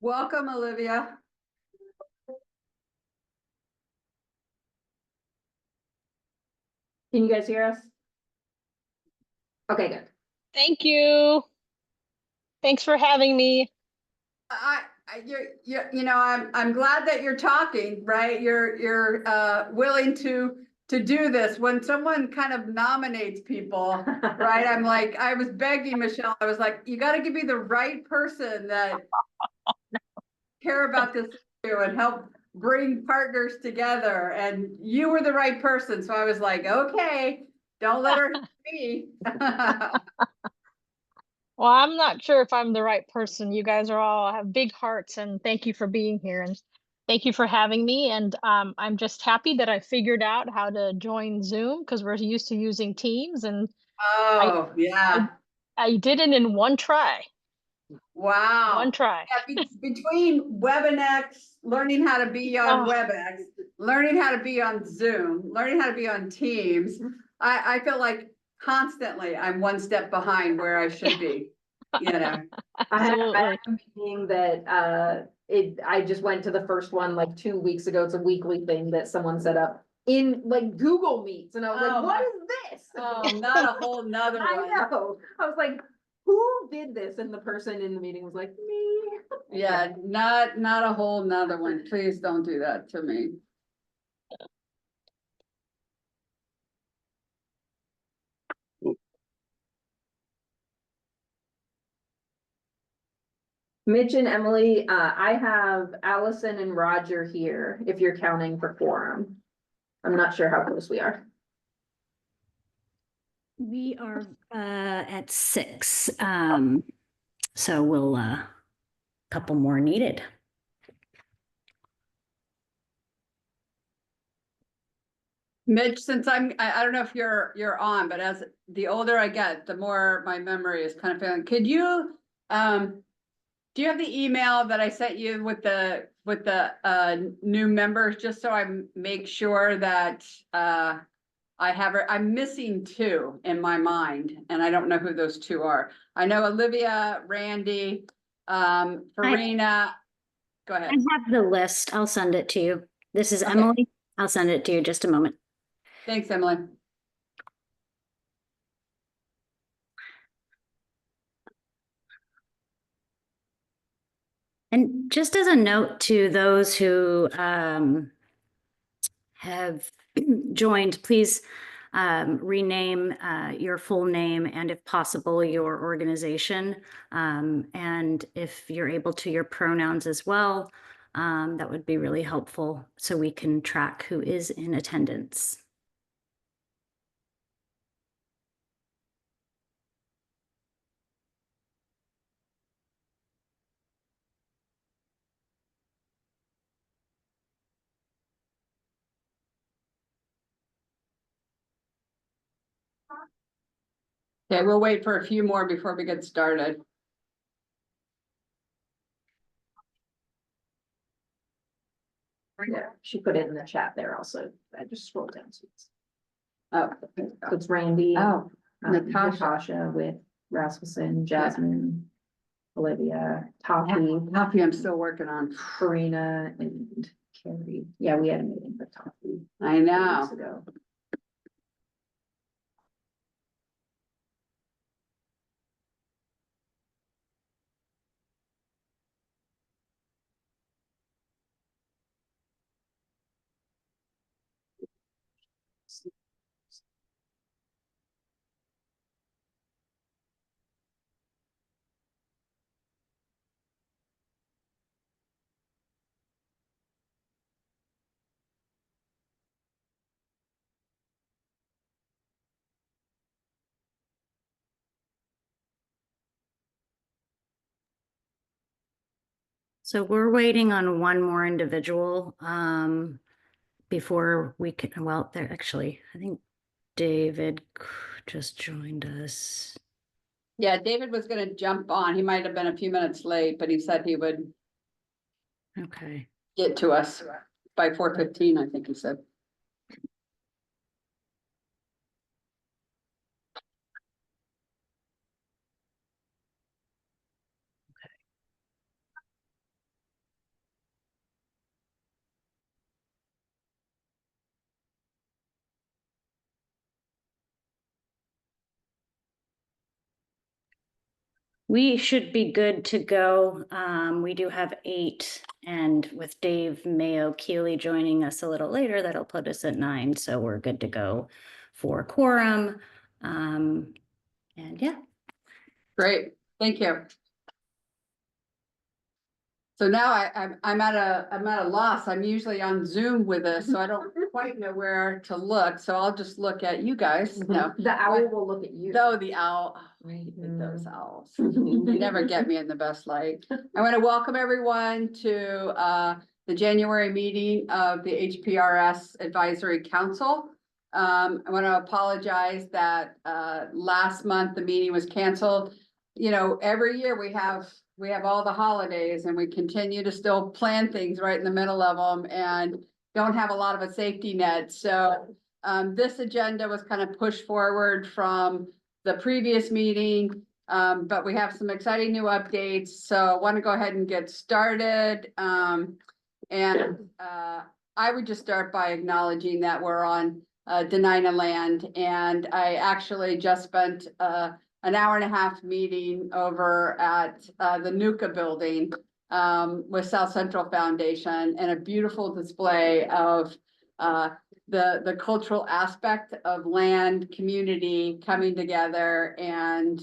Welcome, Olivia. Can you guys hear us? Okay, good. Thank you. Thanks for having me. I'm glad that you're talking, right? You're willing to do this. When someone kind of nominates people, right? I'm like, I was begging Michelle, I was like, you got to give me the right person that care about this issue and help bring partners together. And you were the right person. So I was like, okay, don't let her hit me. Well, I'm not sure if I'm the right person. You guys are all have big hearts, and thank you for being here, and thank you for having me. And I'm just happy that I figured out how to join Zoom because we're used to using Teams, and I, Oh, yeah. I did it in one try. Wow. One try. Yeah, between WebEx, learning how to be on Oh. WebEx, learning how to be on Zoom, learning how to be on Teams, I feel like constantly I'm one step behind where I should be, you know. I had Absolutely. a meeting that I just went to the first one like 2 weeks ago. It's a weekly thing that someone set up in like Google Meets, and I was Oh, like, "What is this?" Oh, not a whole nother I one. know. I was like, "Who did this?" And the person in the meeting was like, "Me." Yeah, not a whole nother one. Please don't do that to me. Mitch and Emily, I have Allison and Roger here, if you're counting for quorum. I'm not sure how close we are. We are at 6. So we'll couple more needed. Mitch, since I don't know if you're on, but as the older I get, the more my memory is kind of failing. Could you, do you have the email that I sent you with the new members, just so I make sure that I have her? I'm missing 2 in my mind, and I don't know who those 2 are. I know Olivia, Randy, Farina. Go I ahead. have the list. I'll send it to you. This is Okay. Emily. I'll send it to you just a moment. Thanks, Emily. And just as a note to those who have joined, please rename your full name and, if possible, your organization. And if you're able to, your pronouns as well. That would be really helpful so we can track who is in attendance. Okay, we'll wait for a few more before we get started. Yeah, she put it in the chat there also. I just scrolled down. Oh, So it's Randy. oh, Natasha with Rasmussen, Jasmine, Olivia, Toppy, Coffee I'm still working on. Farina, and Carrie. Yeah, we had a meeting with Toppy I 2 know. weeks ago. So we're waiting on one more individual before we can, well, there actually, I think David just joined us. Yeah, David was gonna jump on. He might have been a few minutes late, but he said he would Okay. get to us by 4:15, I think he said. We should be good to go. We do have 8, and with Dave Mayo Keeley joining us a little later, that'll put us at 9, so we're good to go for quorum. And yeah. Great, thank you. So now I'm at a loss. I'm usually on Zoom with us, so I don't quite know where to look. So I'll just look at you guys. No, The owl will look at you. though the owl, oh, I hate those owls. You never get me in the best light. I want to welcome everyone to the January meeting of the HPRS Advisory Council. I want to apologize that last month the meeting was canceled. You know, every year we have all the holidays and we continue to still plan things right in the middle of them and don't have a lot of a safety net. So this agenda was kind of pushed forward from the previous meeting, but we have some exciting new updates. So I want to go ahead and get started. I would just start by acknowledging that we're on Denina land, and I actually just spent an hour and a half meeting over at the Nuka building with South Central Foundation, and a beautiful display of the cultural aspect of land, community coming together. And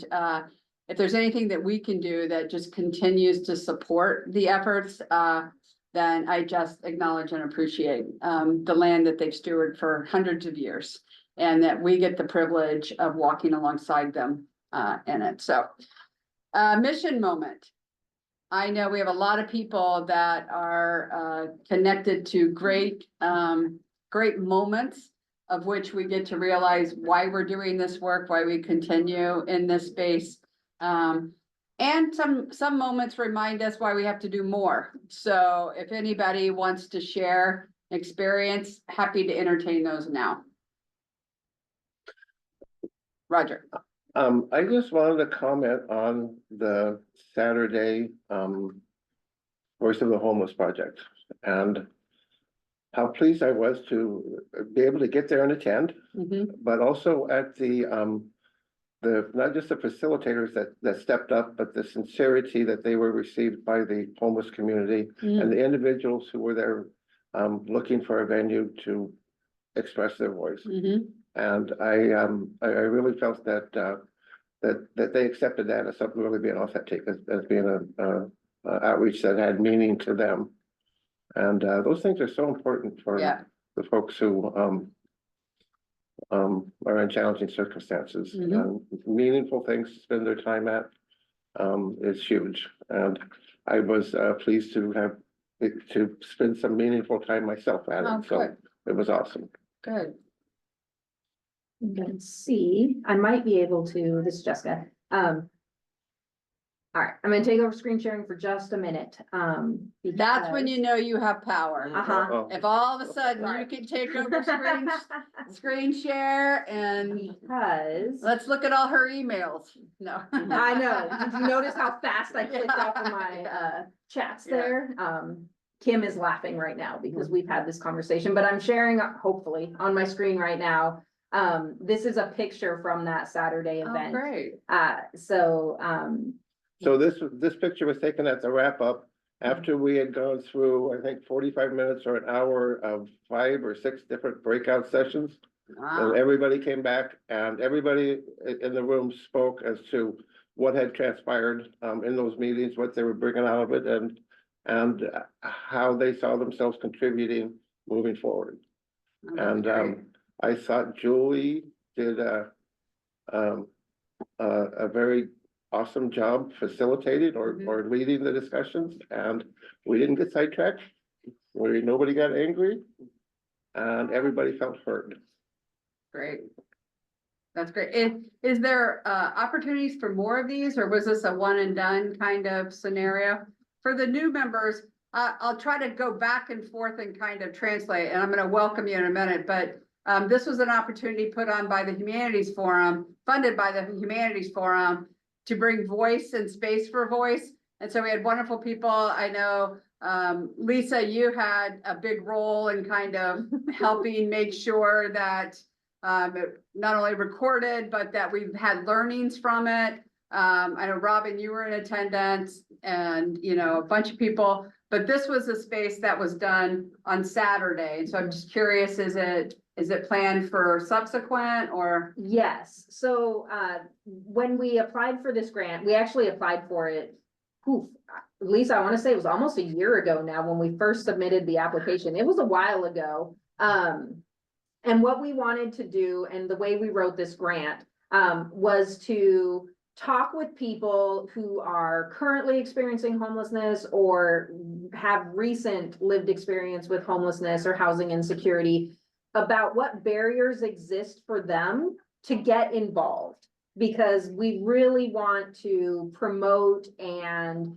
if there's anything that we can do that just continues to support the efforts, then I just acknowledge and appreciate the land that they've stewarded for hundreds of years, and that we get the privilege of walking alongside them in it. So mission moment. I know we have a lot of people that are connected to great moments of which we get to realize why we're doing this work, why we continue in this space. And some moments remind us why we have to do more. So if anybody wants to share experience, happy to entertain those now. Roger. I just wanted to comment on the Saturday Voice of the Homeless project, and how pleased I was to be able to get there and attend, but also at the not just the facilitators that stepped up, but the sincerity that they were received by the homeless community and the individuals who were there looking for a venue to express their voice. And I really felt that they accepted that as something really being authentic, as being a outreach that had meaning to them. And those things are so important for the folks who are in challenging circumstances. Meaningful things to spend their time at is huge. And I was pleased to spend some meaningful time myself at it. So it was awesome. Good. Let's see, I might be able to, this is Jessica. All right, I'm gonna take over screen sharing for just a minute. That's when you know you have power. Uh-huh. If all of a sudden you can take over screen share and Because let's look at all her emails. No. I know, did you notice how fast I clicked off of my chats there? Kim is laughing right now because we've had this conversation, but I'm sharing hopefully on my screen right now. This is a picture from that Saturday event. Great. So this picture was taken at the wrap up after we had gone through, I think, 45 minutes or an hour of 5 or 6 different breakout sessions. Wow. And everybody came back and everybody in the room spoke as to what had transpired in those meetings, what they were bringing out of it, and how they saw themselves contributing moving forward. And I thought Julie did a very awesome job facilitating or leading the discussions, and we didn't get sidetracked. Nobody got angry, and everybody felt heard. Great. That's great. Is there opportunities for more of these, or was this a one and done kind of scenario? For the new members, I'll try to go back and forth and kind of translate, and I'm going to welcome you in a minute, but this was an opportunity put on by the Humanities Forum, funded by the Humanities Forum, to bring voice and space for voice. And so we had wonderful people. I know, Lisa, you had a big role in kind of helping make sure that it not only recorded, but that we've had learnings from it. I know Robin, you were in attendance and, you know, a bunch of people, but this was a space that was done on Saturday. And so I'm just curious, is it planned for subsequent or? Yes, so when we applied for this grant, we actually applied for it. Lisa, I want to say it was almost a year ago now when we first submitted the application. It was a while ago. And what we wanted to do and the way we wrote this grant was to talk with people who are currently experiencing homelessness or have recent lived experience with homelessness or housing insecurity about what barriers exist for them to get involved. Because we really want to promote and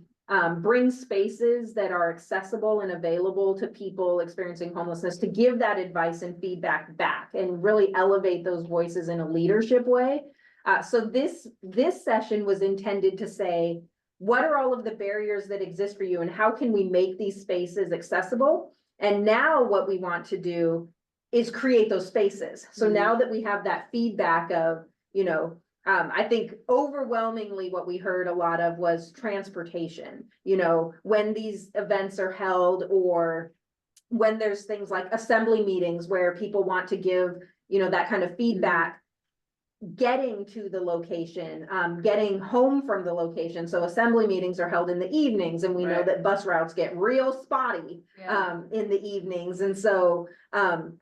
bring spaces that are accessible and available to people experiencing homelessness, to give that advice and feedback back and really elevate those voices in a leadership way. So this session was intended to say, what are all of the barriers that exist for you and how can we make these spaces accessible? And now what we want to do is create those spaces. So now that we have that feedback of, you know, I think overwhelmingly what we heard a lot of was transportation, you know, when these events are held or when there's things like assembly meetings where people want to give, you know, that kind of feedback, getting to the location, getting home from the location. So assembly meetings are held in the evenings and we know Right. that bus routes get real spotty in the evenings. And so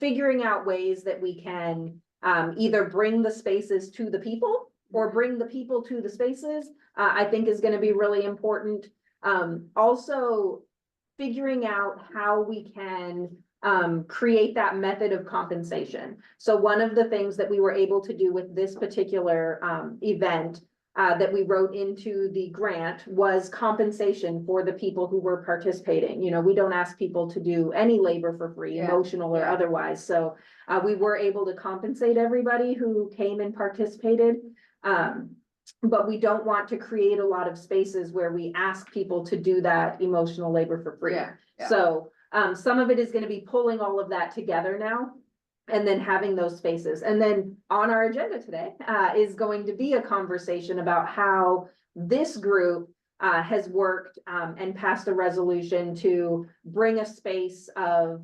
figuring out ways that we can either bring the spaces to the people or bring the people to the spaces, I think is going to be really important. Also figuring out how we can create that method of compensation. So one of the things that we were able to do with this particular event that we wrote into the grant was compensation for the people who were participating. You know, we don't ask people to do any labor for free, Yeah, emotional or yeah. otherwise. So we were able to compensate everybody who came and participated. But we don't want to create a lot of spaces where we ask people to do that emotional labor for free. Yeah, yeah. So some of it is going to be pulling all of that together now and then having those spaces. And then on our agenda today is going to be a conversation about how this group has worked and passed a resolution to bring a space of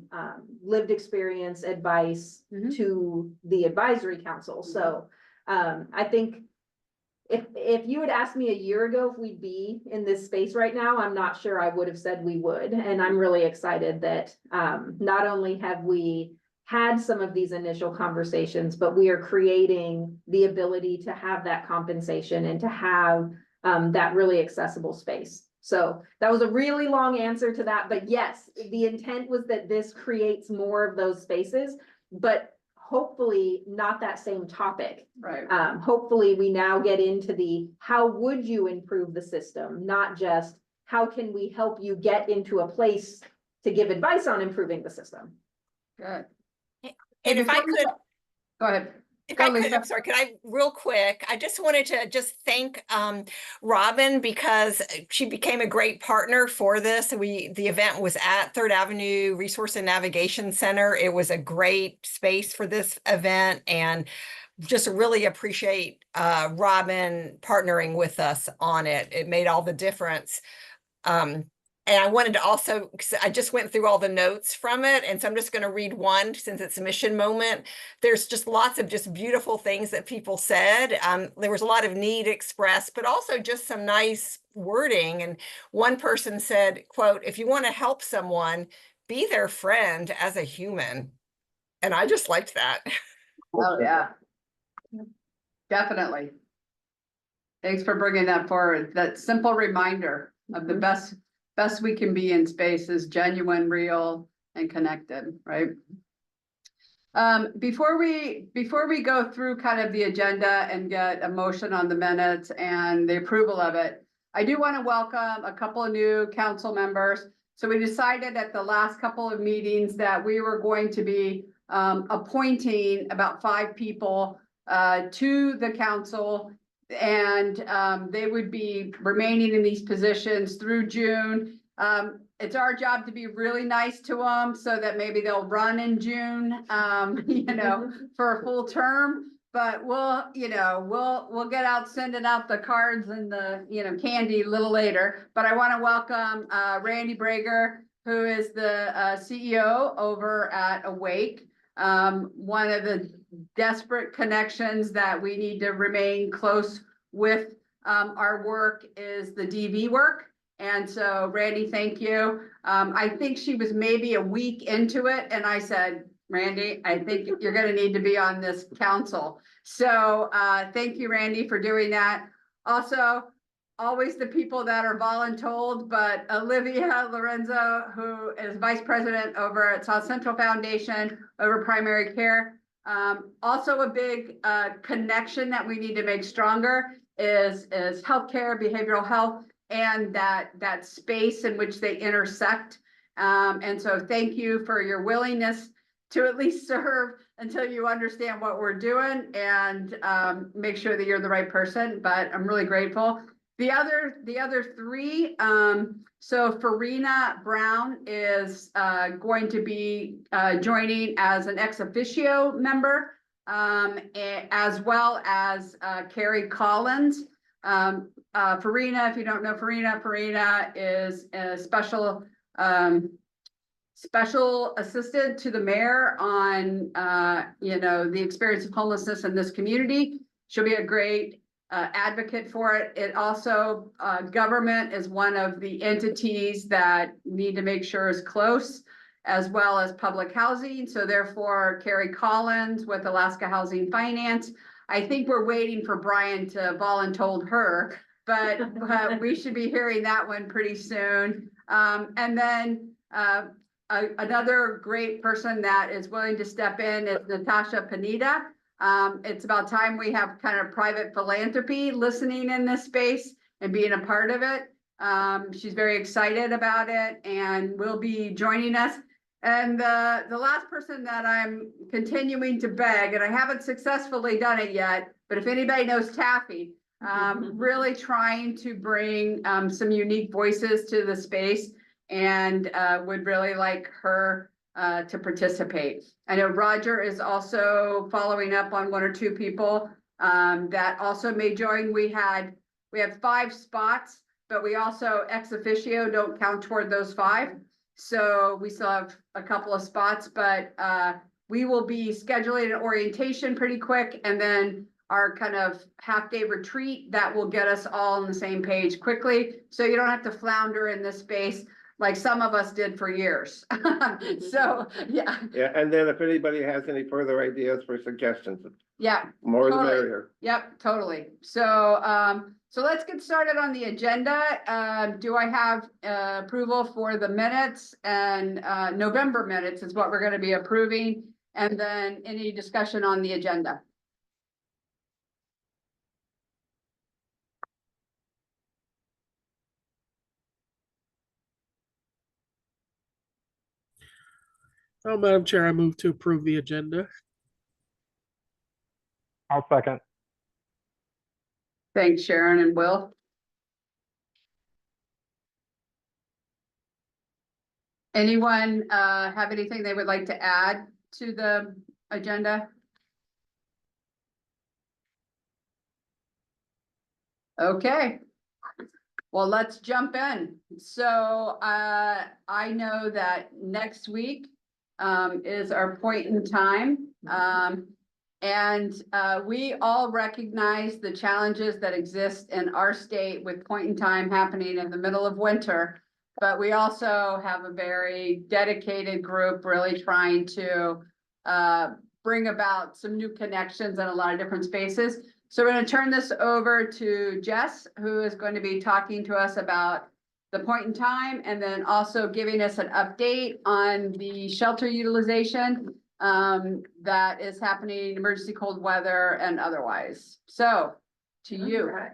lived experience advice to the advisory council. So I think if you had asked me a year ago if we'd be in this space right now, I'm not sure I would have said we would. And I'm really excited that not only have we had some of these initial conversations, but we are creating the ability to have that compensation and to have that really accessible space. So that was a really long answer to that. But yes, the intent was that this creates more of those spaces, but hopefully not that same topic. Right. Hopefully we now get into the, how would you improve the system? Not just how can we help you get into a place to give advice on improving the system? Good. And if I could, Go ahead. if Go, I could, Lisa. I'm sorry, could I real quick, I just wanted to just thank Robin because she became a great partner for this. The event was at Third Avenue Resource and Navigation Center. It was a great space for this event and just really appreciate Robin partnering with us on it. It made all the difference. And I wanted to also, 'cause I just went through all the notes from it. And so I'm just going to read one since it's a mission moment. There's just lots of just beautiful things that people said. There was a lot of need expressed, but also just some nice wording. And one person said, quote, "If you want to help someone, be their friend as a human." And I just liked that. Oh, yeah. Definitely. Thanks for bringing that forward. That simple reminder of the best we can be in space is genuine, real, and connected, right? Before we go through kind of the agenda and get a motion on the minutes and the approval of it, I do want to welcome a couple of new council members. So we decided at the last couple of meetings that we were going to be appointing about 5 people to the council. And they would be remaining in these positions through June. It's our job to be really nice to them so that maybe they'll run in June, you know, for a full term. but we'll get out, sending out the cards and the, candy a little later. But I want to welcome, Randy Brager, who is the, CEO over at Awake. One of the desperate connections that we need to remain close with, our work is the DV work. And so Randy, thank you. I think she was maybe a week into it and I said, Randy, I think you're gonna need to be on this council. So, thank you, Randy, for doing that. Also, always the people that are voluntold, but Olivia Lorenzo, who is Vice President over at South Central Foundation over primary care. Also a big, connection that we need to make stronger is healthcare, behavioral health, and that space in which they intersect. And so thank you for your willingness to at least serve until you understand what we're doing and make sure that you're the right person, but I'm really grateful. The other three, so Farina Brown is going to be joining as an ex officio member, as well as Carrie Collins. Farina, if you don't know Farina is a special assistant to the mayor on, the experience of homelessness in this community. She'll be a great advocate for it. It also, government is one of the entities that need to make sure is close, as well as public housing. So therefore, Carrie Collins with Alaska Housing Finance. I think we're waiting for Brian to voluntold her, but we should be hearing that one pretty soon. And then another great person that is willing to step in is Natasha Panida. It's about time we have kind of private philanthropy listening in this space and being a part of it. She's very excited about it and will be joining us. And the last person that I'm continuing to beg, and I haven't successfully done it yet, but if anybody knows Taffy, really trying to bring some unique voices to the space and would really like her to participate. I know Roger is also following up on one or two people that also may join. We have 5 spots, but we also ex officio don't count toward those 5. So we still have a couple of spots, but we will be scheduling an orientation pretty quick and then our kind of half-day retreat that will get us all on the same page quickly. So you don't have to flounder in this space like some of us did for years. So, yeah. Yeah, and then if anybody has any further ideas for suggestions, Yeah, more the Totally. merrier. yep, totally. So, so let's get started on the agenda. Do I have approval for the minutes? And November minutes is what we're gonna be approving. And then any discussion on the agenda? Oh, Madam Chair, I move to approve the agenda. I'll second. Thanks, Sharon and Will. Anyone have anything they would like to add to the agenda? Okay. Well, let's jump in. So I know that next week is our point in time. And we all recognize the challenges that exist in our state with point in time happening in the middle of winter. But we also have a very dedicated group really trying to bring about some new connections in a lot of different spaces. So we're going to turn this over to Jess, who is going to be talking to us about the point in time and then also giving us an update on the shelter utilization that is happening, emergency cold weather and otherwise. So to you. All right.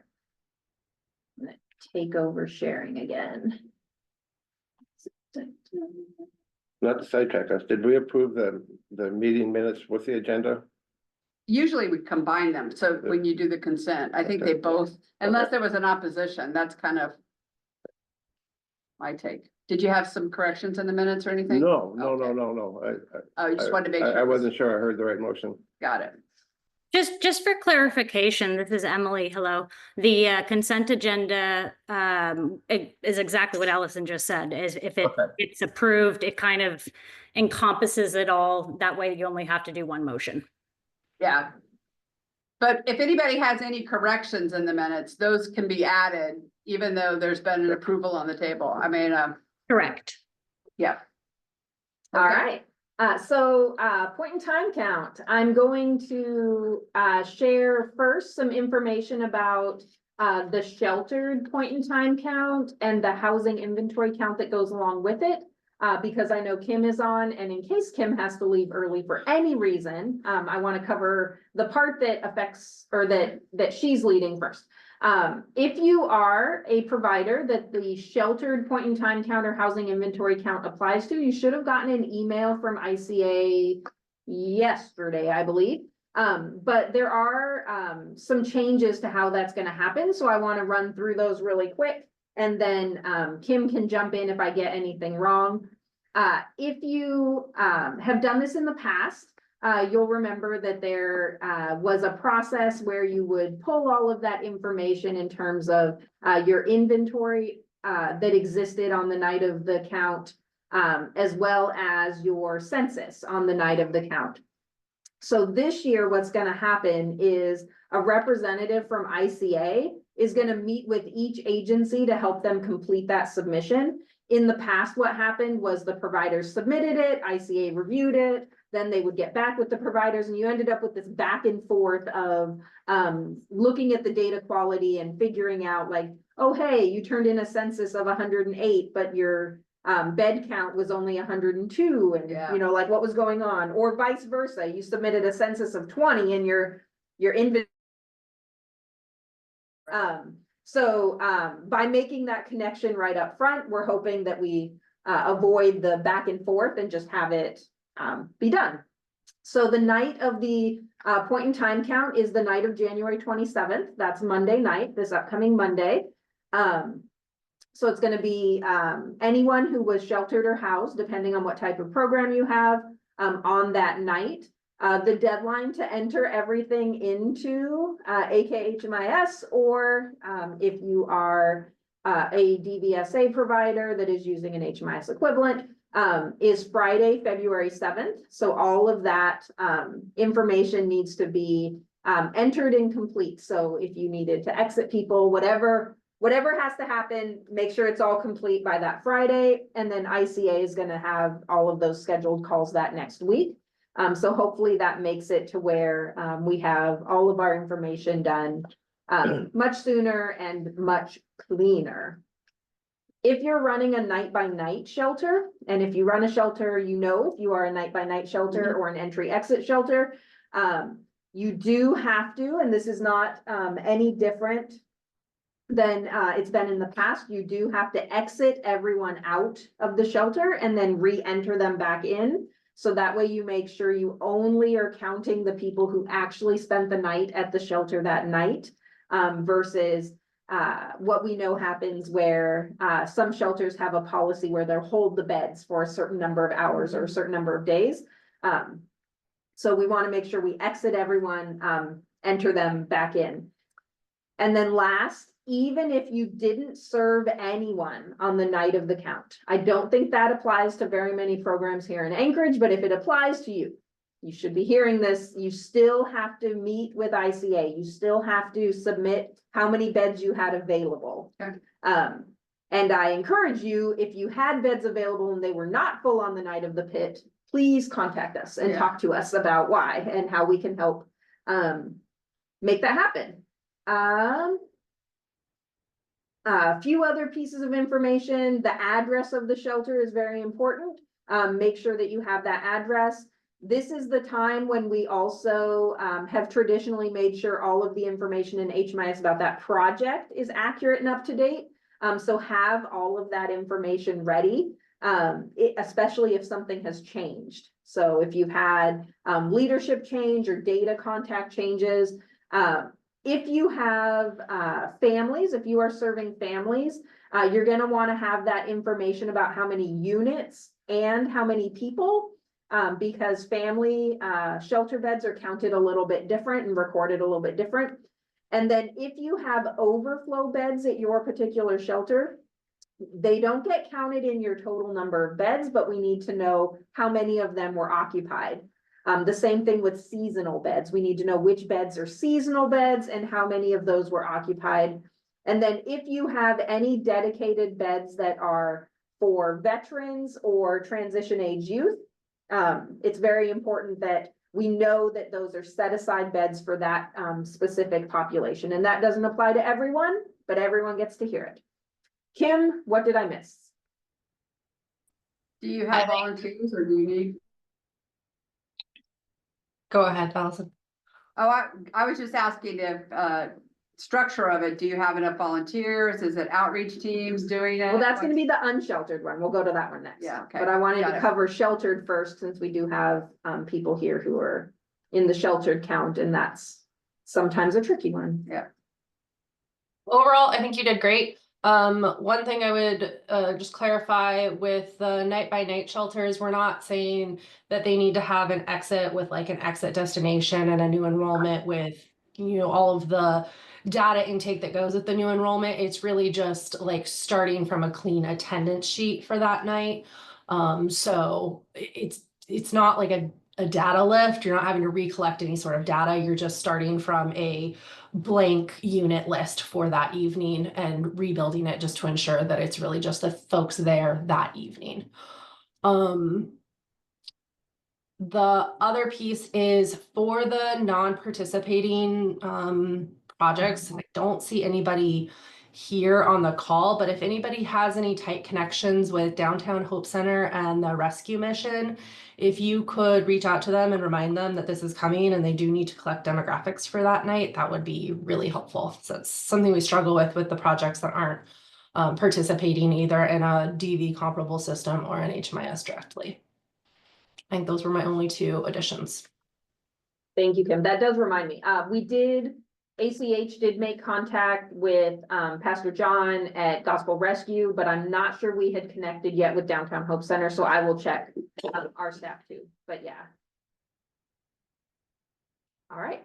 I'm gonna take over sharing again. Not to sidetrack us, did we approve the meeting minutes with the agenda? Usually we combine them. So when you do the consent, I think they both, unless there was an opposition, that's kind of my take. Did you have some corrections in the minutes or anything? No. Okay. I Oh, you just wanted to make I sure. it was- wasn't sure I heard the right motion. Got it. Just for clarification, this is Emily, hello. The consent agenda is exactly what Allison just said, is if it's approved, it kind of encompasses it all. That way you only have to do one motion. Yeah. But if anybody has any corrections in the minutes, those can be added, even though there's been an approval on the table. I mean, Correct. yeah. All Okay. right, so point in time count, I'm going to share first some information about the sheltered point in time count and the housing inventory count that goes along with it. Because I know Kim is on, and in case Kim has to leave early for any reason, I want to cover the part that affects, or that she's leading first. If you are a provider that the sheltered point in time count or housing inventory count applies to, you should have gotten an email from ICA yesterday, I believe. But there are some changes to how that's going to happen, so I want to run through those really quick. And then Kim can jump in if I get anything wrong. If you have done this in the past, you'll remember that there was a process where you would pull all of that information in terms of your inventory that existed on the night of the count, as well as your census on the night of the count. So this year, what's going to happen is a representative from ICA is going to meet with each agency to help them complete that submission. In the past, what happened was the providers submitted it, ICA reviewed it, then they would get back with the providers, and you ended up with this back and forth of looking at the data quality and figuring out like, oh, hey, you turned in a census of 108, but your bed count was only 102, and Yeah. you know, like what was going on, or vice versa. You submitted a census of 20 and your inventory. So by making that connection right up front, we're hoping that we avoid the back and forth and just have it be done. So the night of the point in time count is the night of January 27th. That's Monday night, this upcoming Monday. So it's going to be anyone who was sheltered or housed, depending on what type of program you have, on that night. The deadline to enter everything into AKHMIS, or if you are a DVSA provider that is using an HMIS equivalent, is Friday, February 7th. So all of that information needs to be entered and complete. So if you needed to exit people, whatever has to happen, make sure it's all complete by that Friday. And then ICA is going to have all of those scheduled calls that next week. So hopefully that makes it to where we have all of our information done much sooner and much cleaner. If you're running a night by night shelter, and if you run a shelter, you know, if you are a night by night shelter or an entry exit shelter, you do have to, and this is not any different than it's been in the past, you do have to exit everyone out of the shelter and then re-enter them back in. So that way you make sure you only are counting the people who actually spent the night at the shelter that night, versus what we know happens where some shelters have a policy where they'll hold the beds for a certain number of hours or a certain number of days. So we want to make sure we exit everyone, enter them back in. And then last, even if you didn't serve anyone on the night of the count, I don't think that applies to very many programs here in Anchorage, but if it applies to you, you should be hearing this. You still have to meet with ICA. You still have to submit how many beds you had available. Okay. And I encourage you, if you had beds available and they were not full on the night of the pit, please contact us and Yeah. talk to us about why and how we can help make that happen. A few other pieces of information. The address of the shelter is very important. Make sure that you have that address. This is the time when we also have traditionally made sure all of the information in HMIS about that project is accurate and up to date. So have all of that information ready, especially if something has changed. So if you've had leadership change or data contact changes, if you have families, if you are serving families, you're going to want to have that information about how many units and how many people because family, shelter beds are counted a little bit different and recorded a little bit different. And then if you have overflow beds at your particular shelter, they don't get counted in your total number of beds, but we need to know how many of them were occupied. The same thing with seasonal beds. We need to know which beds are seasonal beds and how many of those were occupied. And then if you have any dedicated beds that are for veterans or transition age youth, it's very important that we know that those are set aside beds for that specific population. And that doesn't apply to everyone, but everyone gets to hear it. Kim, what did I miss? Do you have volunteers or do you need? Go ahead, Allison. Oh, I was just asking if, structure of it, do you have enough volunteers? Is it outreach teams doing it? Well, that's gonna be the unsheltered one. We'll go to that one next. Yeah, okay. But I wanted Got to it. cover sheltered first, since we do have people here who are in the sheltered count, and that's sometimes a tricky one. Overall, I think you did great. One thing I would just clarify with the night by night shelters, we're not saying that they need to have an exit with like an exit destination and a new enrollment with, you know, all of the data intake that goes with the new enrollment. It's really just like starting from a clean attendance sheet for that night. So it's not like a data lift. You're not having to recollect any sort of data. You're just starting from a blank unit list for that evening and rebuilding it just to ensure that it's really just the folks there that evening. The other piece is for the non-participating projects. I don't see anybody here on the call, but if anybody has any tight connections with Downtown Hope Center and the rescue mission, if you could reach out to them and remind them that this is coming and they do need to collect demographics for that night, that would be really helpful. So it's something we struggle with the projects that aren't participating either in a DV comparable system or an HMIS directly. I think those were my only two additions. Thank you, Kim. That does remind me. ACH did make contact with Pastor John at Gospel Rescue, but I'm not sure we had connected yet with Downtown Hope Center, so I will check our staff too, but yeah. All right,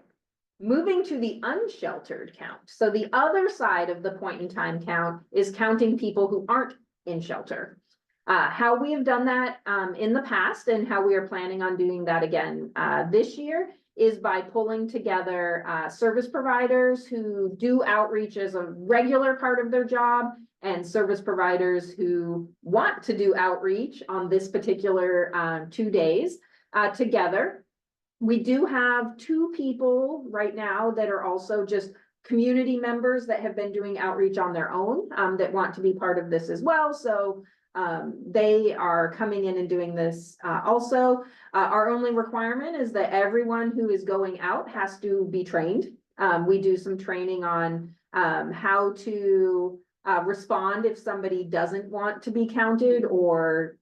moving to the unsheltered count. So the other side of the point in time count is counting people who aren't in shelter. How we have done that in the past and how we are planning on doing that again this year is by pulling together service providers who do outreach as a regular part of their job and service providers who want to do outreach on this particular 2 days together. We do have 2 people right now that are also just community members that have been doing outreach on their own that want to be part of this as well. So they are coming in and doing this also. Our only requirement is that everyone who is going out has to be trained. We do some training on how to respond if somebody doesn't want to be counted or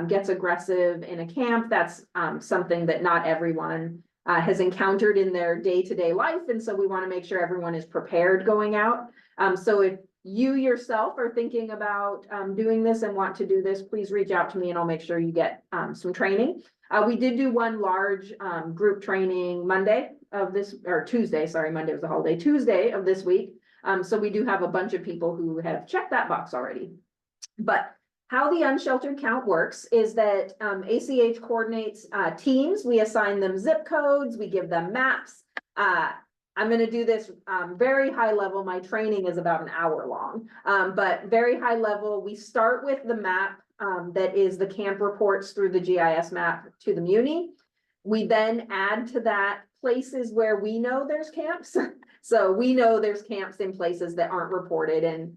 gets aggressive in a camp. That's something that not everyone has encountered in their day-to-day life. And so we want to make sure everyone is prepared going out. So if you yourself are thinking about doing this and want to do this, please reach out to me and I'll make sure you get some training. We did do one large group training Monday of this, or Tuesday, sorry, Monday was a holiday, Tuesday of this week. So we do have a bunch of people who have checked that box already. But how the unsheltered count works is that ACH coordinates teams. We assign them zip codes, we give them maps. I'm going to do this very high level. My training is about an hour long, but very high level. We start with the map that is the camp reports through the GIS map to the Muni. We then add to that places where we know there's camps. So we know there's camps in places that aren't reported, and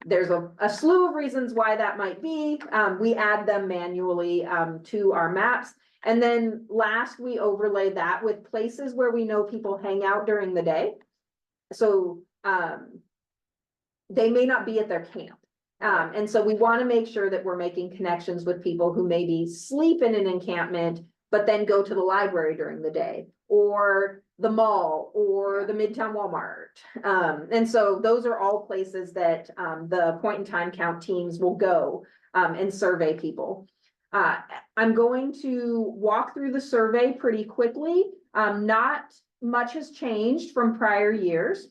there's a slew of reasons why that might be. We add them manually to our maps. And then last, we overlay that with places where we know people hang out during the day. So they may not be at their camp. And so we want to make sure that we're making connections with people who maybe sleep in an encampment, but then go to the library during the day, or the mall, or the Midtown Walmart. And so those are all places that the point in time count teams will go and survey people. I'm going to walk through the survey pretty quickly. Not much has changed from prior years.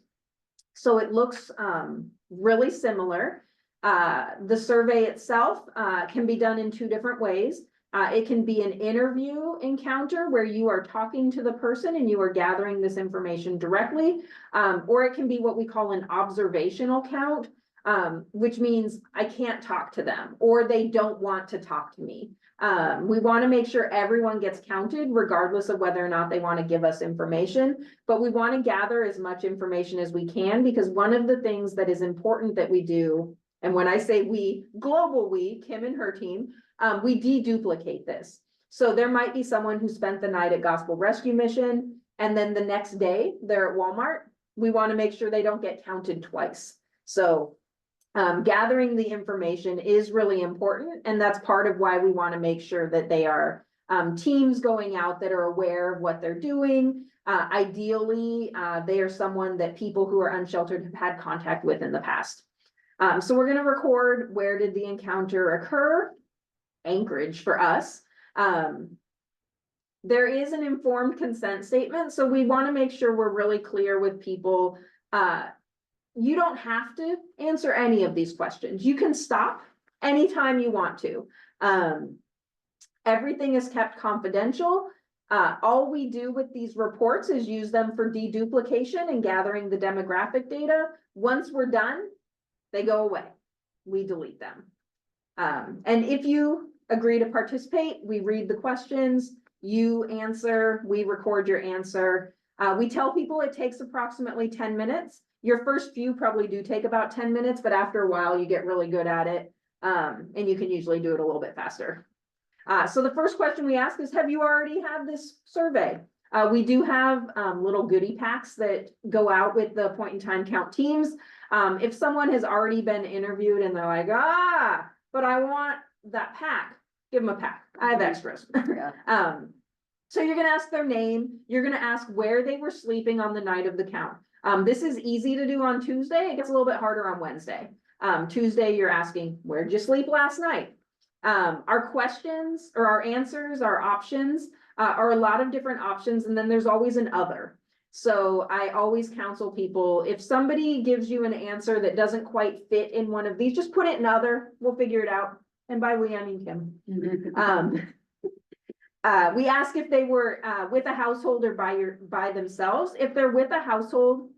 So it looks really similar. The survey itself can be done in two different ways. It can be an interview encounter where you are talking to the person and you are gathering this information directly. Or it can be what we call an observational count, which means I can't talk to them or they don't want to talk to me. We want to make sure everyone gets counted regardless of whether or not they want to give us information, but we want to gather as much information as we can, because one of the things that is important that we do, and when I say we, global we, Kim and her team, we deduplicate this. So there might be someone who spent the night at Gospel Rescue Mission and then the next day they're at Walmart. We want to make sure they don't get counted twice. So gathering the information is really important, and that's part of why we want to make sure that they are teams going out that are aware of what they're doing. Ideally, they are someone that people who are unsheltered have had contact with in the past. So we're going to record where did the encounter occur? Anchorage for us. There is an informed consent statement, so we want to make sure we're really clear with people. You don't have to answer any of these questions. You can stop anytime you want to. Everything is kept confidential. All we do with these reports is use them for deduplication and gathering the demographic data. Once we're done, they go away. We delete them. And if you agree to participate, we read the questions, you answer, we record your answer. We tell people it takes approximately 10 minutes. Your first few probably do take about 10 minutes, but after a while you get really good at it. And you can usually do it a little bit faster. So the first question we ask is, have you already had this survey? We do have little goodie packs that go out with the point in time count teams. If someone has already been interviewed and they're like, but I want that pack, give them a pack. I have extras. Yeah. So you're gonna ask their name. You're gonna ask where they were sleeping on the night of the count. This is easy to do on Tuesday. It gets a little bit harder on Wednesday. Tuesday, you're asking, where'd you sleep last night? Our questions or our answers, our options are a lot of different options. And then there's always an other. So I always counsel people, if somebody gives you an answer that doesn't quite fit in one of these, just put it in other, we'll figure it out. And by we, I mean Kim. We ask if they were with a household or by themselves. If they're with a household,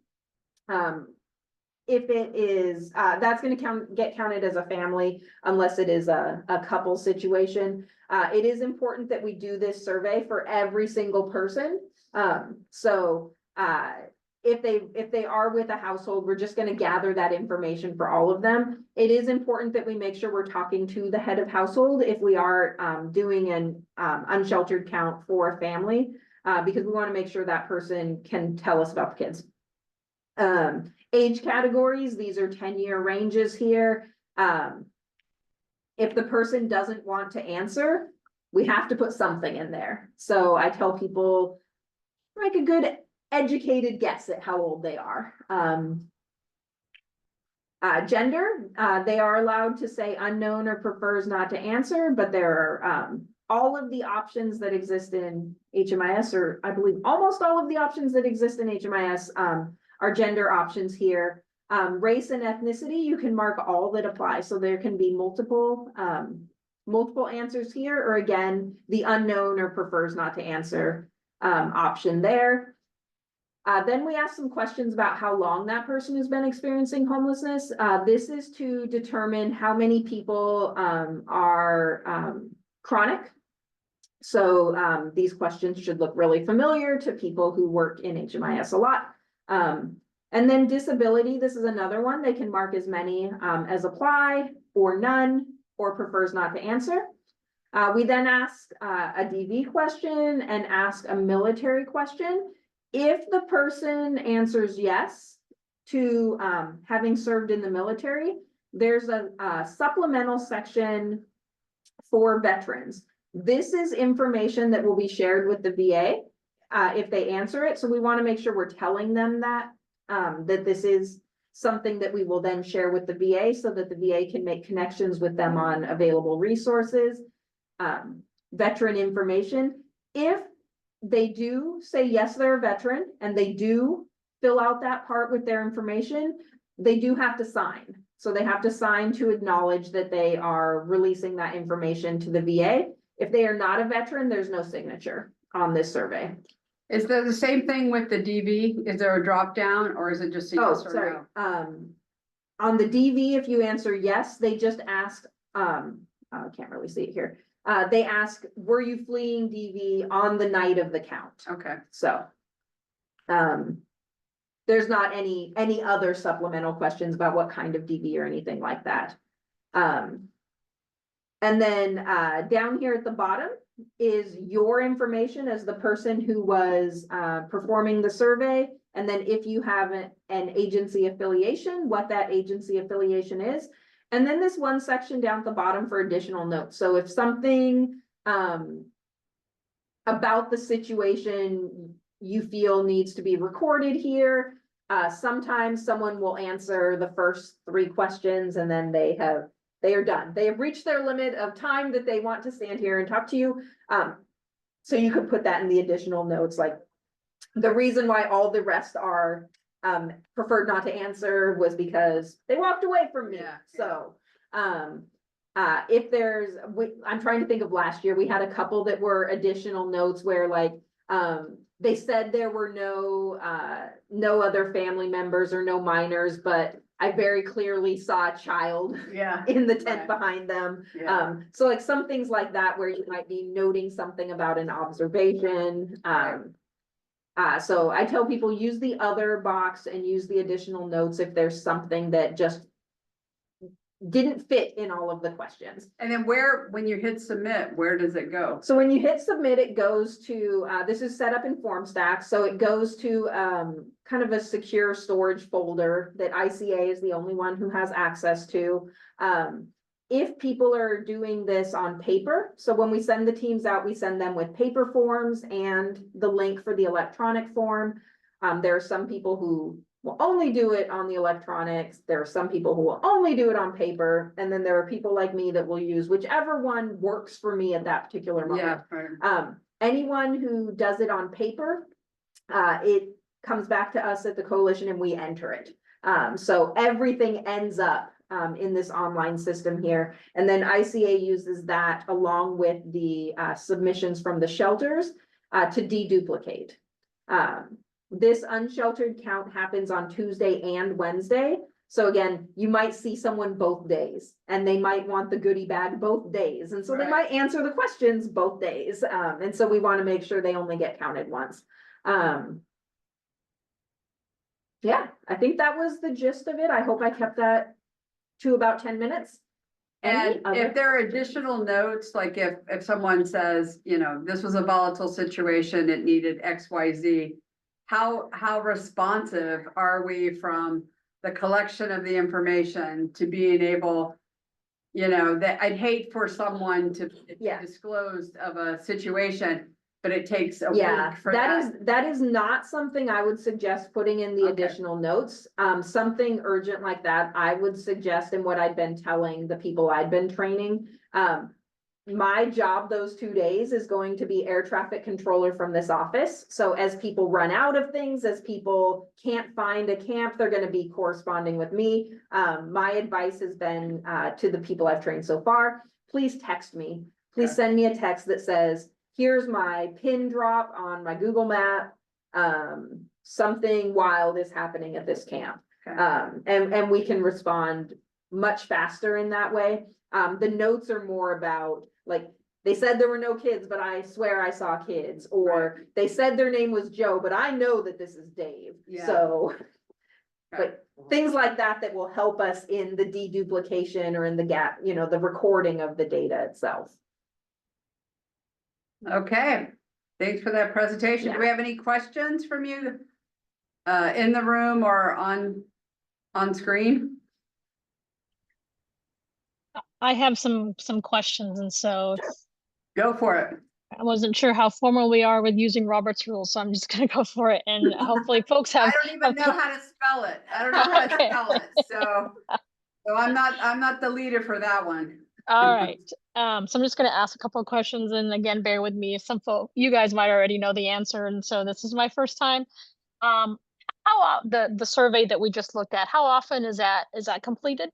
if it is, that's going to get counted as a family unless it is a couple situation. It is important that we do this survey for every single person. If they are with a household, we're just going to gather that information for all of them. It is important that we make sure we're talking to the head of household if we are doing an unsheltered count for a family, because we want to make sure that person can tell us about the kids. Age categories, these are 10-year ranges here. If the person doesn't want to answer, we have to put something in there. So I tell people, make a good educated guess at how old they are. Gender, they are allowed to say unknown or prefers not to answer, but there are all of the options that exist in HMIS, or I believe almost all of the options that exist in HMIS are gender options here. Race and ethnicity, you can mark all that apply. So there can be multiple answers here, or again, the unknown or prefers not to answer option there. Then we ask some questions about how long that person has been experiencing homelessness. This is to determine how many people are chronic. So these questions should look really familiar to people who work in HMIS a lot. And then disability, this is another one. They can mark as many as apply or none or prefers not to answer. We then ask a DV question and ask a military question. If the person answers yes to having served in the military, there's a supplemental section for veterans. This is information that will be shared with the VA if they answer it. So we want to make sure we're telling them that this is something that we will then share with the VA so that the VA can make connections with them on available resources. veteran information. If they do say, yes, they're a veteran, and they do fill out that part with their information, they do have to sign. So they have to sign to acknowledge that they are releasing that information to the VA. If they are not a veteran, there's no signature on this survey. Is there the same thing with the DV? Is there a drop down or is it just a Oh, yes or sorry. no? On the DV, if you answer yes, they just ask, I can't really see it here. They ask, were you fleeing DV on the night of the count? Okay. So, there's not any other supplemental questions about what kind of DV or anything like that. And then, down here at the bottom is your information as the person who was, performing the survey. And then if you have an agency affiliation, what that agency affiliation is. And then this one section down at the bottom for additional notes. So if something, about the situation you feel needs to be recorded here, sometimes someone will answer the first 3 questions and then they are done. They have reached their limit of time that they want to stand here and talk to you. So you could put that in the additional notes, like the reason why all the rest are preferred not to answer was because they walked away from me. Yeah, So, if there's, I'm trying to think of last year, we had a couple that were additional notes where like, they said there were no other family members or no minors, but I very clearly saw a child Yeah. in the tent Right. behind them. Yeah. So like some things like that where you might be noting something about an observation. So I tell people use the other box and use the additional notes if there's something that just didn't fit in all of the questions. And then when you hit submit, where does it go? So when you hit submit, it goes to, this is set up in FormStack, so it goes to kind of a secure storage folder that ICA is the only one who has access to. If people are doing this on paper, so when we send the teams out, we send them with paper forms and the link for the electronic form. There are some people who will only do it on the electronics. There are some people who will only do it on paper. And then there are people like me that will use whichever one works for me at that particular moment. Yeah. Right. Anyone who does it on paper, it comes back to us at the coalition and we enter it. So everything ends up in this online system here. And then ICA uses that along with the submissions from the shelters to deduplicate. This unsheltered count happens on Tuesday and Wednesday. So again, you might see someone both days and they might want the goodie bag both days. And so they Right. might answer the questions both days. And so we want to make sure they only get counted once. Yeah, I think that was the gist of it. I hope I kept that to about 10 minutes. Any And other if there are additional notes, like if someone says, this was a volatile situation, it needed X, Y, Z. How responsive are we from the collection of the information to being able, that I'd hate for someone to Yeah. disclose of a situation, but it takes a Yeah, week for that is not something I would suggest putting in the Okay. additional notes. Something urgent like that, I would suggest, and what I've been telling the people I've been training. My job those 2 days is going to be air traffic controller from this office. So as people run out of things, as people can't find a camp, they're gonna be corresponding with me. My advice has been to the people I've trained so far, please text me. Please Okay. send me a text that says, here's my pin drop on my Google map. Something wild is happening at this camp. Okay. And we can respond much faster in that way. The notes are more about, like, they said there were no kids, but I swear I saw kids, or they said their name was Joe, but I know that this is Dave. Yeah. So, Okay. but things like that will help us in the deduplication or in the gap, the recording of the data itself. Okay, thanks for that presentation. Do we have any questions from you? In the room or on screen? I have some questions, and so Go for it. I wasn't sure how formal we are with using Robert's rules, so I'm just gonna go for it, and hopefully folks I have. don't even know how to spell it. I don't know how to Okay. spell it, so I'm not the leader for that one. All right. So I'm just gonna ask a couple of questions, and again, bear with me. You guys might already know the answer, and so this is my first time. The survey that we just looked at, how often is that completed?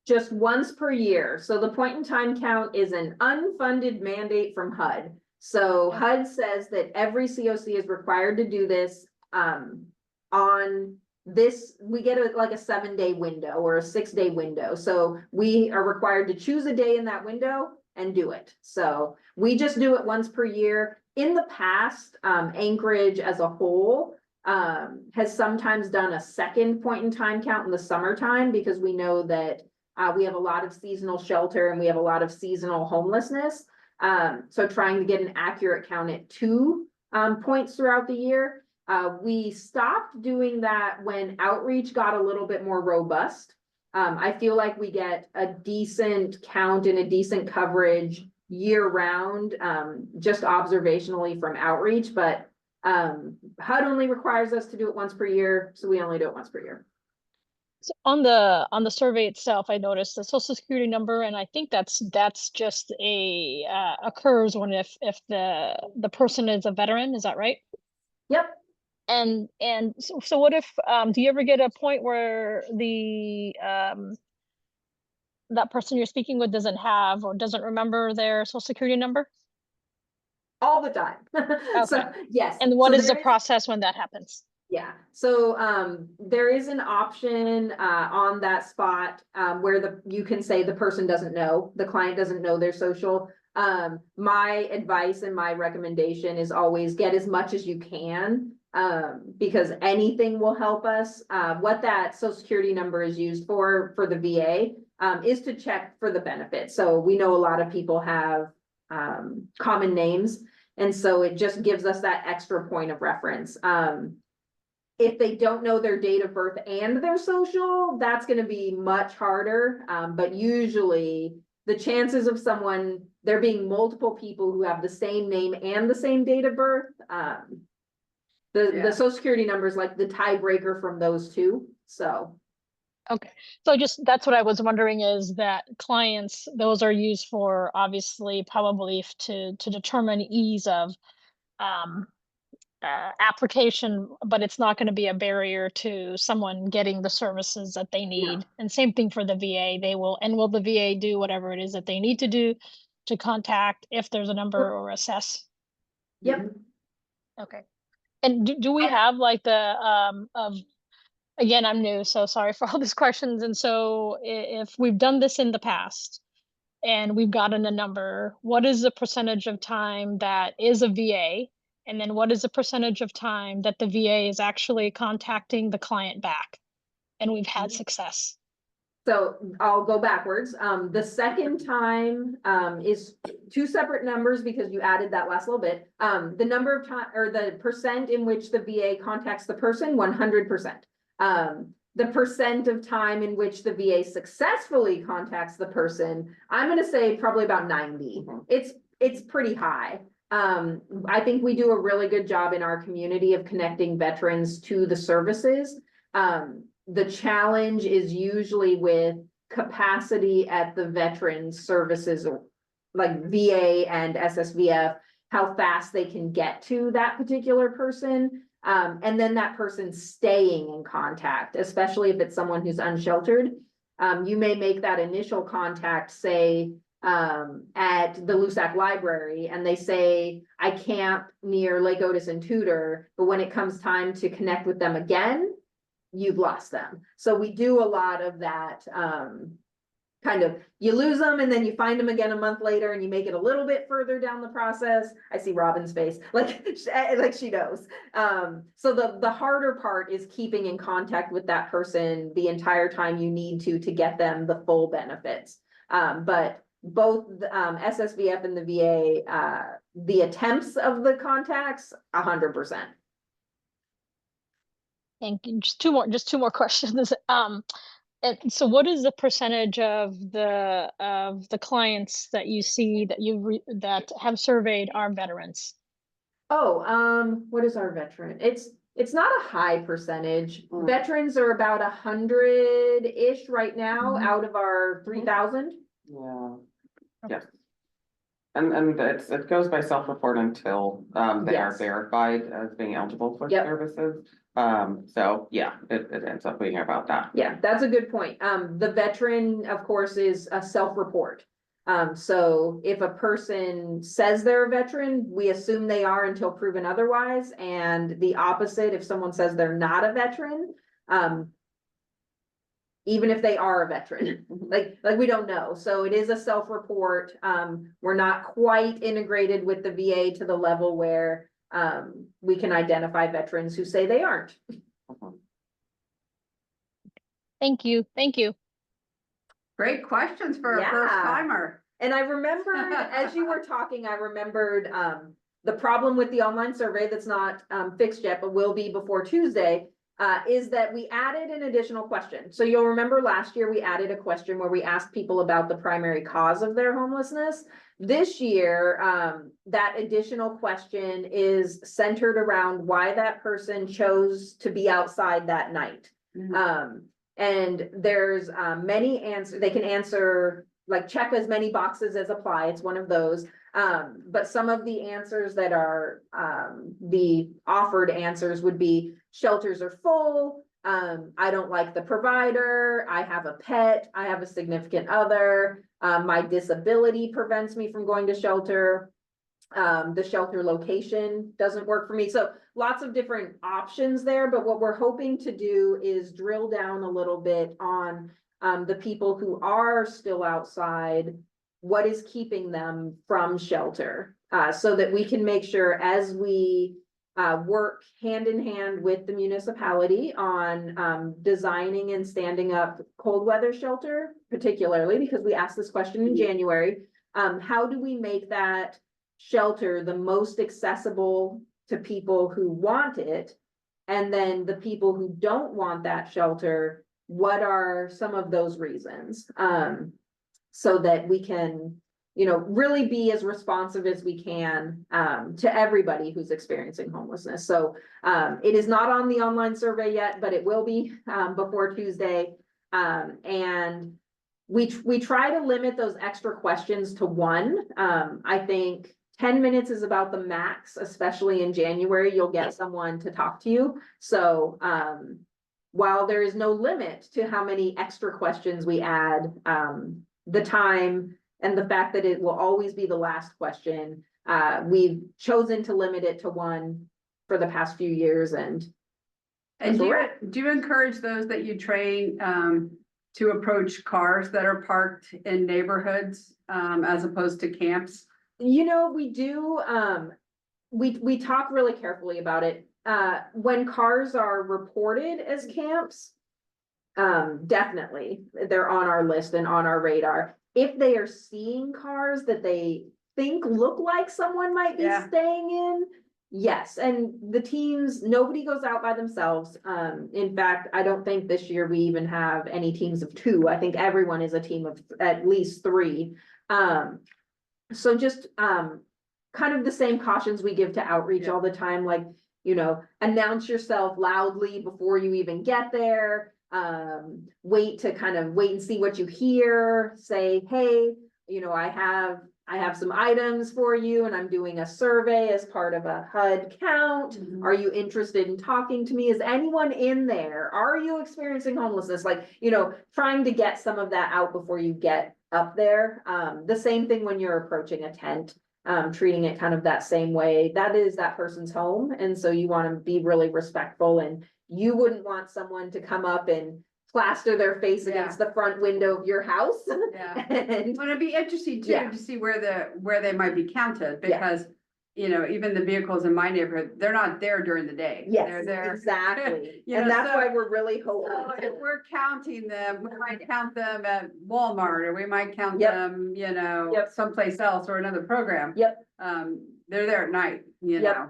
Just once per year. So the point in time count is an unfunded mandate from HUD. So Okay. HUD says that every COC is required to do this, on this, we get like a 7-day window or a 6-day window. So we are required to choose a day in that window and do it. So we just do it once per year. In the past, Anchorage as a whole has sometimes done a second point in time count in the summertime, because we know that we have a lot of seasonal shelter and we have a lot of seasonal homelessness. So trying to get an accurate count at 2 points throughout the year. We stopped doing that when outreach got a little bit more robust. I feel like we get a decent count and a decent coverage year round, just observationally from outreach, but HUD only requires us to do it once per year, so we only do it once per year. So on the survey itself, I noticed the social security number, and I think that's just occurs when if the person is a veteran, is that right? Yep. And so what if do you ever get a point where that person you're speaking with doesn't have or doesn't remember their social security number? All the time. So, Okay. yes. And what So is the there is- process when that happens? Yeah, so there is an option on that spot where you can say the person doesn't know, the client doesn't know their social. My advice and my recommendation is always get as much as you can, because anything will help us. What that social security number is used for the VA is to check for the benefits. So we know a lot of people have common names, and so it just gives us that extra point of reference. If they don't know their date of birth and their social, that's gonna be much harder. But usually the chances of there being multiple people who have the same name and the same date of birth, Yeah. the social security number is like the tiebreaker from those two, so. Okay, so that's what I was wondering, is that clients, those are used for obviously probably to determine ease of application, but it's not going to be a barrier to someone getting the services that they need. And same thing for the VA. Will the VA do whatever it is that they need to do to contact if there's a number or assess? Yep. Okay. And do we have like again, I'm new, so sorry for all these questions. And so if we've done this in the past and we've gotten a number, what is the percentage of time that is a VA? And then what is the percentage of time that the VA is actually contacting the client back and we've had success? So I'll go backwards. The second time is 2 separate numbers because you added that last little bit. The number of time, or the percent in which the VA contacts the person, 100%. The percent of time in which the VA successfully contacts the person, I'm gonna say probably about 90. It's pretty high. I think we do a really good job in our community of connecting veterans to the services. The challenge is usually with capacity at the veterans services, like VA and SSVF, how fast they can get to that particular person. And then that person staying in contact, especially if it's someone who's unsheltered. You may make that initial contact, say, at the LUSAC library, and they say, I camp near Lake Otis and Tudor, but when it comes time to connect with them again, you've lost them. So we do a lot of that, kind of, you lose them and then you find them again a month later and you make it a little bit further down the process. I see Robin's face, like she knows. So the harder part is keeping in contact with that person the entire time you need to get them the full benefits. But both SSVF and the VA, the attempts of the contacts, 100%. Thank you. Just two more questions. And so what is the percentage of the clients that you see that have surveyed are veterans? Oh, what is our veteran? It's not a high percentage. Veterans are about 100-ish right now out of our 3,000. Yeah. Yes. And it goes by self-report until, they are Yes. verified as being eligible for Yep. services. So yeah, it ends up being about that. Yeah, that's a good point. The veteran, of course, is a self-report. So if a person says they're a veteran, we assume they are until proven otherwise. And the opposite, if someone says they're not a veteran, even if they are a veteran, like we don't know. So it is a self-report. We're not quite integrated with the VA to the level where we can identify veterans who say they aren't. Thank you. Thank you. Great questions for a first Yeah. timer. And I remembered, as you were talking, I remembered the problem with the online survey that's not fixed yet, but will be before Tuesday, is that we added an additional question. So you'll remember last year, we added a question where we asked people about the primary cause of their homelessness. This year, that additional question is centered around why that person chose to be outside that night. And there's many answers, they can answer, like check as many boxes as apply, it's one of those. But some of the answers that are the offered answers would be shelters are full, I don't like the provider, I have a pet, I have a significant other, my disability prevents me from going to shelter. The shelter location doesn't work for me. So lots of different options there, but what we're hoping to do is drill down a little bit on the people who are still outside, what is keeping them from shelter, so that we can make sure as we work hand in hand with the municipality on designing and standing up cold weather shelter, particularly because we asked this question in January, how do we make that shelter the most accessible to people who want it? And then the people who don't want that shelter, what are some of those reasons? So that we can, really be as responsive as we can to everybody who's experiencing homelessness. So it is not on the online survey yet, but it will be before Tuesday. And we try to limit those extra questions to one. I think 10 minutes is about the max, especially in January, you'll get someone to talk to you. So while there is no limit to how many extra questions we add, the time and the fact that it will always be the last question, we've chosen to limit it to one for the past few years. And do you encourage those that you train to approach cars that are parked in neighborhoods as opposed to camps? We do, we talk really carefully about it. When cars are reported as camps, definitely, they're on our list and on our radar. If they are seeing cars that they think look like someone might be staying in, yes. And the teams, nobody goes out by themselves. In fact, I don't think this year we even have any teams of 2. I think everyone is a team of at least 3. So just kind of the same cautions we give to outreach all the time, like, announce yourself loudly before you even get there. Wait and see what you hear. Say, hey, I have some items for you and I'm doing a survey as part of a HUD count. Are you interested in talking to me? Is anyone in there? Are you experiencing homelessness? Like, trying to get some of that out before you get up there. The same thing when you're approaching a tent, treating it kind of that same way. That is that person's home. And so you want to be really respectful, and you wouldn't want someone to come up and plaster their face against the front window of your house. Yeah. And Well, it'd be interesting too, to see where they might be counted, because, even the vehicles in my neighborhood, they're not there during the day. yes, They're there. exactly. You And know, that's so- why we're really hoping. So if we're counting them, we might count them at Walmart, or we might count Yep. them, Yep. someplace else or another program. Yep. They're there at night, Yep.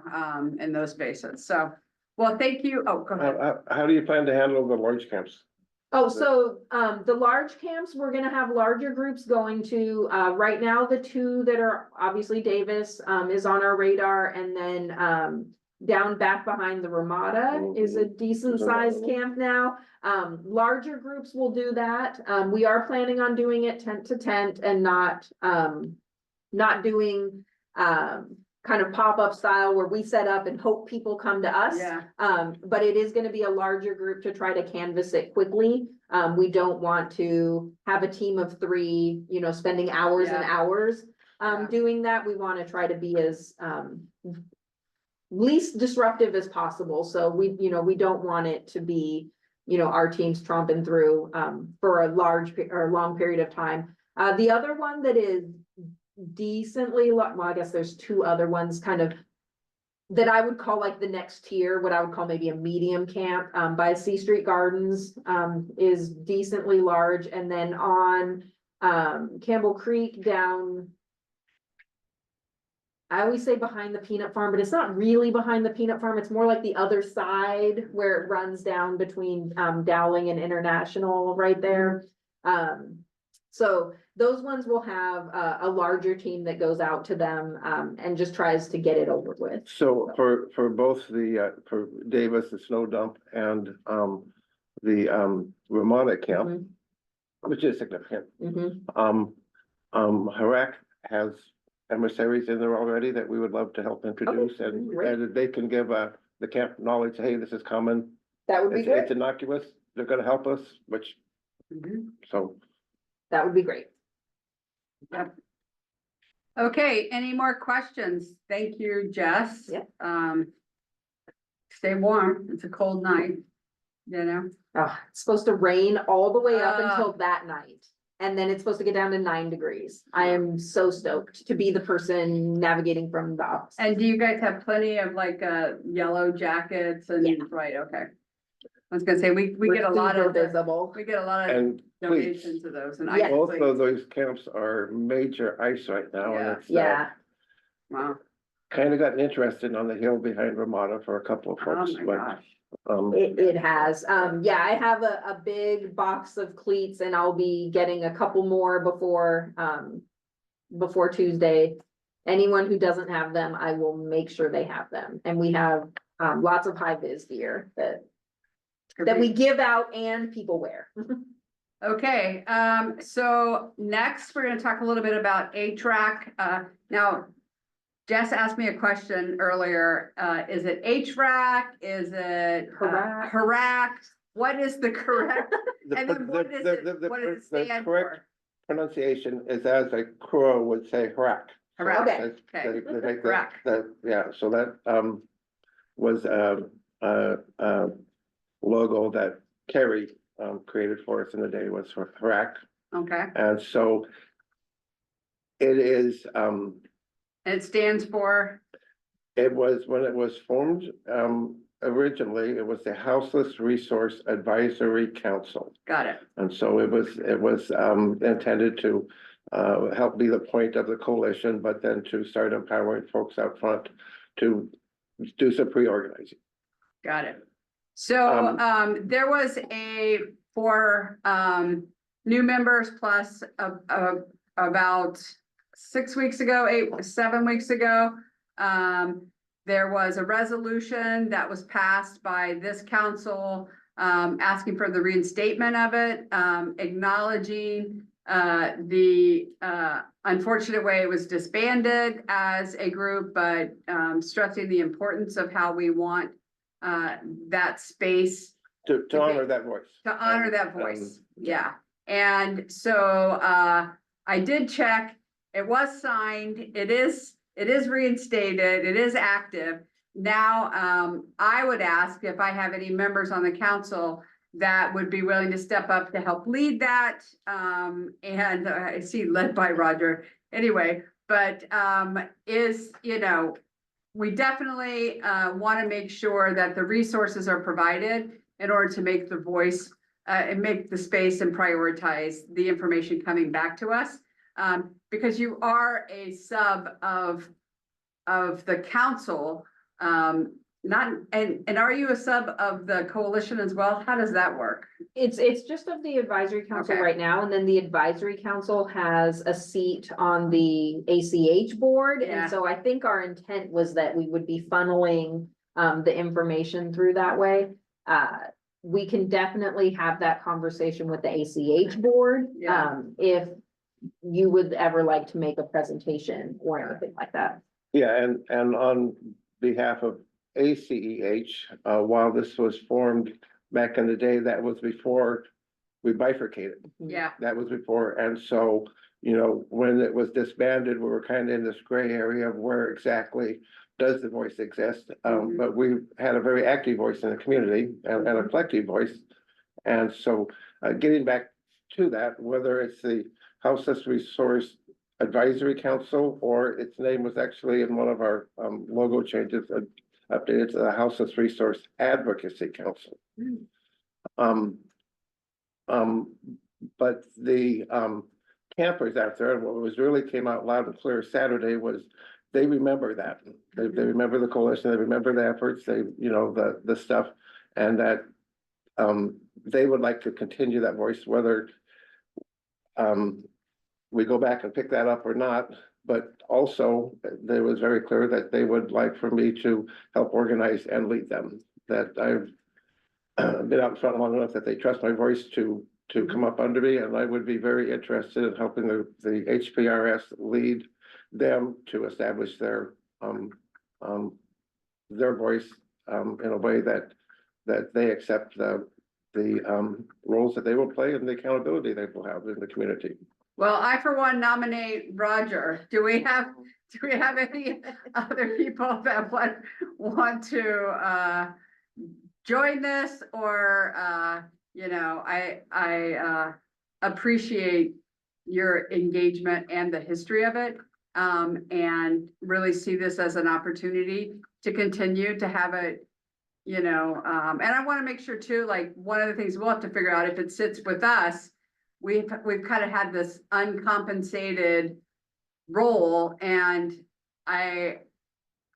in those spaces. So, well, thank you. Oh, go ahead. How do you plan to handle the large camps? Oh, so the large camps, we're gonna have larger groups going to, right now, the 2 that are obviously Davis is on our radar, and then down back behind the Ramada is a decent sized camp now. Larger groups will do that. We are planning on doing it tent to tent and not doing, kind of pop-up style where we set up and hope people come to us. Yeah. But it is gonna be a larger group to try to canvass it quickly. We don't want to have a team of 3, you know, spending hours and Yeah. hours Yeah. doing that. We wanna try to be as least disruptive as possible. So we, you know, we don't want it to be, you know, our teams tromping through for a long period of time. The other one that is decently, well, I guess there's 2 other ones kind of that I would call like the next tier, what I would call maybe a medium camp, by C Street Gardens, is decently large. And then on, Campbell Creek down, I always say behind the peanut farm, but it's not really behind the peanut farm. It's more like the other side where it runs down between, Dowling and International right there. So those ones will have a larger team that goes out to them, and just tries to get it over with. So for both for Davis, the snow dump, and the Ramada camp, Mhm, which is significant. mhm. Harak has emissaries in there already that we would love to help introduce, and great. they can give the camp knowledge, hey, this is coming. That would be It's great. innocuous, they're gonna help us, which, so. That would be great. Okay, any more questions? Thank you, Jess. Yep. Stay warm. It's a cold night, you know? It's supposed to rain all the way up Ah. until that night. And then it's supposed to get down to 9 degrees. I am so stoked to be the person navigating from the opposite. And do you guys have plenty of like, yellow jackets and, Yeah. right, okay. I was gonna say, we We're get a lot super of, visible. we get a lot of And please, donations of those and Yeah. I. both of those camps are major ice right now, and it's Yeah, Wow, kind of gotten interested on the hill behind Ramada for a couple of oh folks, my but gosh. it has. Yeah, I have a big box of cleats and I'll be getting a couple more before Tuesday. Anyone who doesn't have them, I will make sure they have them. And we have lots of high vis gear that we give out and people wear. Okay, so next, we're gonna talk a little bit about HRAC. Now, Jess asked me a question earlier. Is it HRAC? Is it Harac. Harac? What is the correct? And then what is it, what does it the stand correct for? pronunciation is as a crow would say, Harak. Harac, Okay. okay. They make Harak. yeah, so that, was, logo that Kerry, created for us in the day, was for Harak. Okay, And so it is, and it stands for, it was, when it was formed, originally, it was the Houseless Resource Advisory Council. got it, And so it was intended to help be the point of the coalition, but then to start empowering folks out front to do some pre-organizing. got it. So, there was for new members plus about 6 weeks ago, 7 weeks ago. There was a resolution that was passed by this council, asking for the reinstatement of it, acknowledging the unfortunate way it was disbanded as a group, but stressing the importance of how we want that space To honor that voice. to honor that voice, yeah. And so I did check, it was signed, it is reinstated, it is active. Now, I would ask if I have any members on the council that would be willing to step up to help lead that. And I see led by Roger anyway, but we definitely want to make sure that the resources are provided in order to make the voice and make the space and prioritize the information coming back to us. Because you are a sub of the council, and are you a sub of the coalition as well? How does that work? It's just of the advisory council Okay. right now, and then the advisory council has a seat on the ACH board. Yeah. And so I think our intent was that we would be funneling the information through that way. We can definitely have that conversation with the ACH board. Yeah. If you would ever like to make a presentation or anything like that. Yeah, and on behalf of ACEH, while this was formed back in the day, that was before we bifurcated. Yeah, That was before, and so, you know, when it was disbanded, we were kind of in this gray area of where exactly does the voice exist? Mhm. But we had a very active voice in the community and a collective voice. And so, getting back to that, whether it's the Houseless Resource Advisory Council, or its name was actually in one of our, logo changes, updated to the Houseless Resource Advocacy Council. Mm. But the, campers out there, and what was really came out loud and clear Saturday was they remember that. They remember the coalition, they remember the efforts, they, you know, the stuff, and that, they would like to continue that voice, whether, we go back and pick that up or not, but also they was very clear that they would like for me to help organize and lead them. That I've been out in front long enough that they trust my voice to come up under me, and I would be very interested in helping the HPRS lead them to establish their voice in a way that they accept the roles that they will play and the accountability they will have in the community. well, I for one nominate Roger. Do we have any other people that want to join this, or you know, I appreciate your engagement and the history of it. And really see this as an opportunity to continue to have it, you know, and I want to make sure too, like, one of the things we'll have to figure out if it sits with us, we've kind of had this uncompensated role, and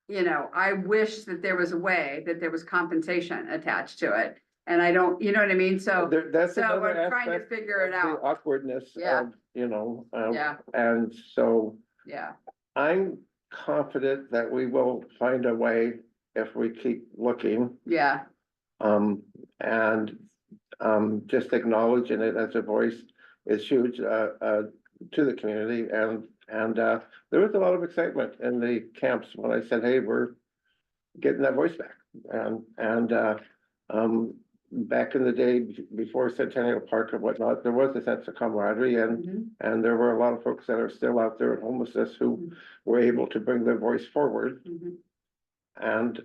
you know, I wish that there was a way that there was compensation attached to it. And I don't, you know what I mean? So, That's so another we're trying to aspect figure it of the out. awkwardness Yeah. of, you know, Yeah. and so Yeah, I'm confident that we will find a way if we keep looking. yeah, And just acknowledging it as a voice is huge to the community, and there was a lot of excitement in the camps when I said, hey, we're getting that voice back. And back in the day before Centennial Park and whatnot, there was a sense of camaraderie, Mhm. and there were a lot of folks that are still out there in homelessness who were able to bring their voice forward, Mhm. and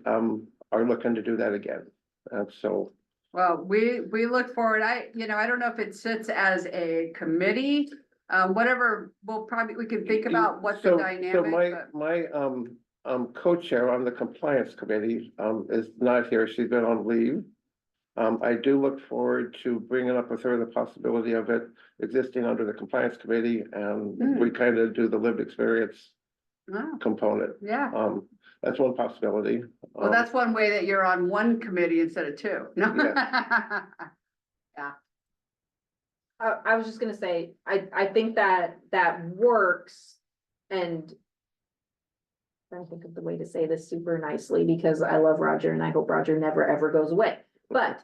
are looking to do that again. And so, Well, we look forward. You know, I don't know if it sits as a committee, whatever, we can think about what the so dynamic, but. my co-chair on the compliance committee is not here. She's been on leave. I do look forward to bringing up with her the possibility of it existing under the compliance committee, and we kind of do the lived experience Oh, component. yeah, That's one possibility. well, that's one way that you're on one committee instead of two. No. I was just gonna say, I think that works, and I don't think of the way to say this super nicely, because I love Roger and I hope Roger never ever goes away. But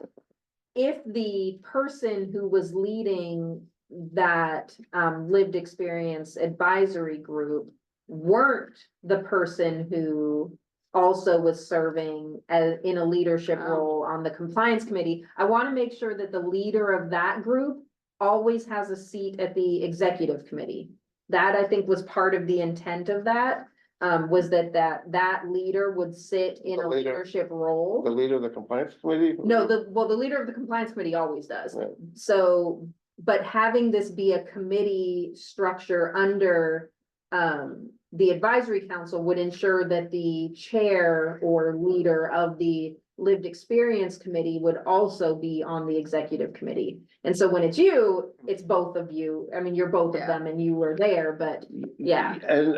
if the person who was leading that lived experience advisory group weren't the person who also was serving in a leadership Oh. role on the compliance committee, I want to make sure that the leader of that group always has a seat at the executive committee. That, I think, was part of the intent of that, was that leader would sit in The a leader- leadership role. The leader of the compliance committee? No, the leader of the compliance committee always does. Right. So, but having this be a committee structure under the advisory council would ensure that the chair or leader of the lived experience committee would also be on the executive committee. And so when it's you, it's both of you. I mean, you're both of Yeah. them and you were there, but yeah. And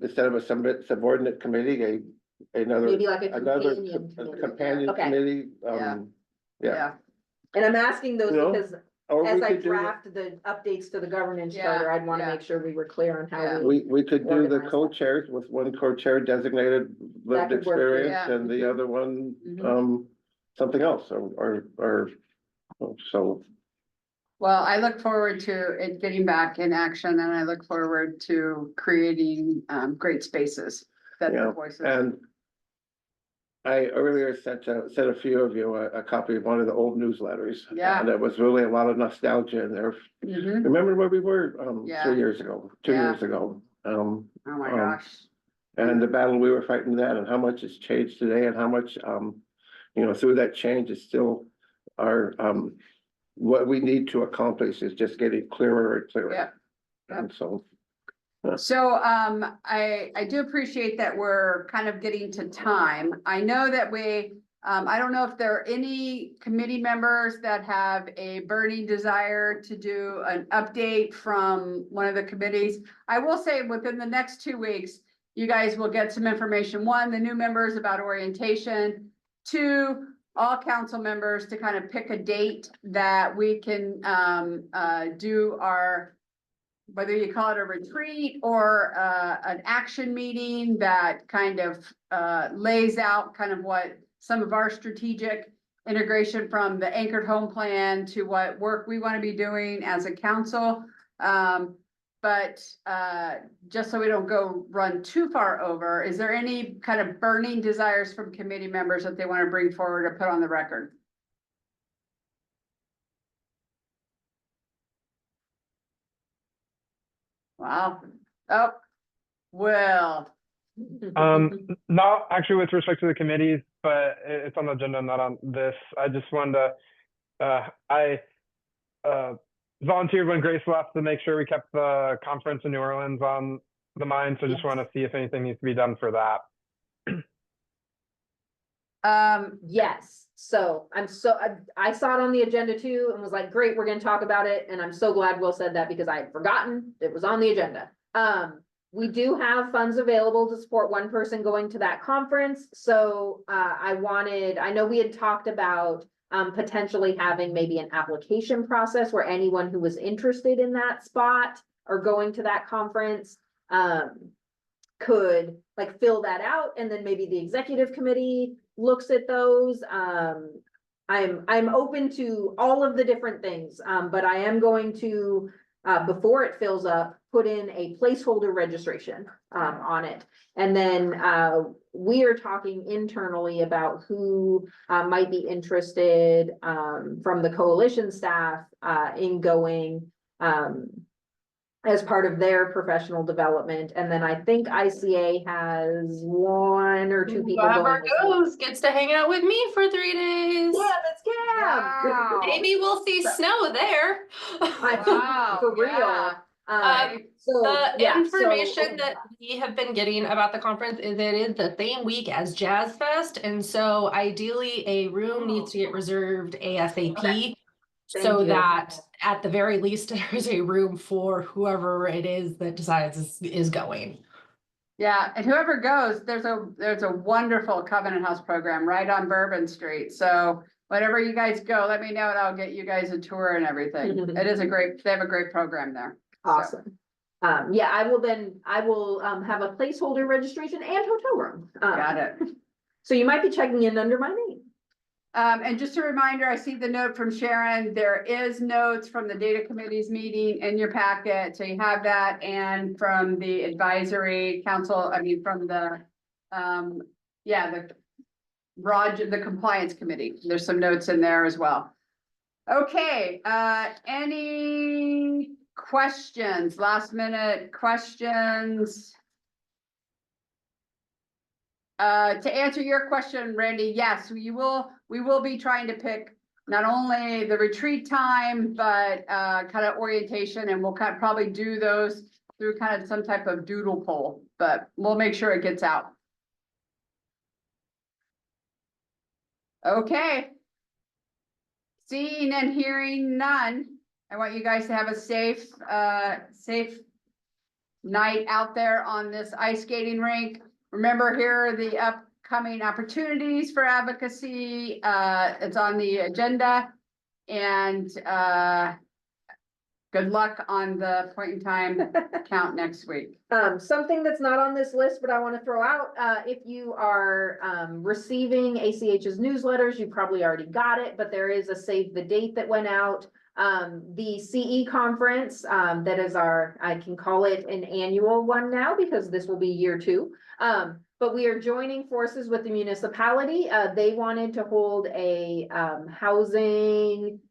instead of a subordinate committee, another Maybe like a another companion committee. companion Okay. committee, Yeah. yeah. And I'm asking those No. because Or as we I could do, draft the updates to the governance Yeah, charter, I'd wanna yeah. make sure we were clear on Yeah. how we. we could do the Organize that. co-chairs with one co-chair designated lived could work, too. experience Yeah. and the other one, Mhm. something else or, so. Well, I look forward to it getting back in action and I look forward to creating great spaces that Yeah, the voices. And I earlier sent a few of you a copy of one of the old newsletters. Yeah. And there was really a lot of nostalgia in there. Mhm. Remember where we were, Yeah. 3 years ago, 2 Yeah. years ago? Oh my um, gosh. And the battle we were fighting then and how much has changed today and how much, through that change is still our, what we need to accomplish is just getting clearer and clearer. Yeah. And so, So, I do appreciate that we're kind of getting to time. I know that I don't know if there are any committee members that have a burning desire to do an update from one of the committees. I will say within the next 2 weeks, you guys will get some information. One, the new members about orientation. Two, all council members to kind of pick a date that we can, do our, whether you call it a retreat or an action meeting that kind of lays out kind of what some of our strategic integration from the anchored home plan to what work we want to be doing as a council. But just so we don't go run too far over, is there any kind of burning desires from committee members that they want to bring forward or put on the record? Wow. Oh, well. Not actually with respect to the committees, but it's on the agenda, not on this. I just wanted to, I volunteered when Grace left to make sure we kept the conference in New Orleans on the mind. So just want to see if anything needs to be done for that. Yes, so I saw it on the agenda too and was like, great, we're gonna talk about it, and I'm so glad Will said that because I had forgotten it was on the agenda. We do have funds available to support one person going to that conference, so I know we had talked about potentially having maybe an application process where anyone who was interested in that spot or going to that conference could like fill that out, and then maybe the executive committee looks at those. I'm open to all of the different things, but I am going to, before it fills up, put in a placeholder registration on it. And then we are talking internally about who might be interested from the coalition staff in going as part of their professional development. And then I think ICA has 1 or 2 people Whoever going. as well. goes gets to hang out with me for 3 days. Yeah, let's Wow. Maybe we'll see snow there. Wow, For real. yeah. The information that we have been getting about the conference is it is the same week as Jazz Fest, and so ideally a room needs to get reserved ASAP. Okay. So Thank you. that at the very least there's a room for whoever it is that decides is going. Yeah, and whoever goes, there's a wonderful Covenant House program right on Bourbon Street. So whenever you guys go, let me know and I'll get you guys a tour and everything. They have a great program there. So, Awesome. Yeah, I will have a placeholder registration and hotel room. got it. So you might be checking in under my name. And just a reminder, I see the note from Sharon. There is notes from the data committee's meeting in your packet. So you have that, and from the advisory council, from the, the compliance committee. There's some notes in there as well. Okay, any questions, last minute questions? To answer your question, Randy, yes, we will be trying to pick not only the retreat time, but kind of orientation, and we'll probably do those through kind of some type of doodle poll, but we'll make sure it gets out. Okay. Seeing and hearing none, I want you guys to have a safe night out there on this ice skating rink. Remember, here are the upcoming opportunities for advocacy. It's on the agenda. and, good luck on the point in time count next week. Something that's not on this list, but I want to throw out, if you are, receiving ACH's newsletters, you probably already got it, but there is a save the date that went out. The CE conference, that is I can call it an annual one now because this will be year 2. But we are joining forces with the municipality. They wanted to hold a, housing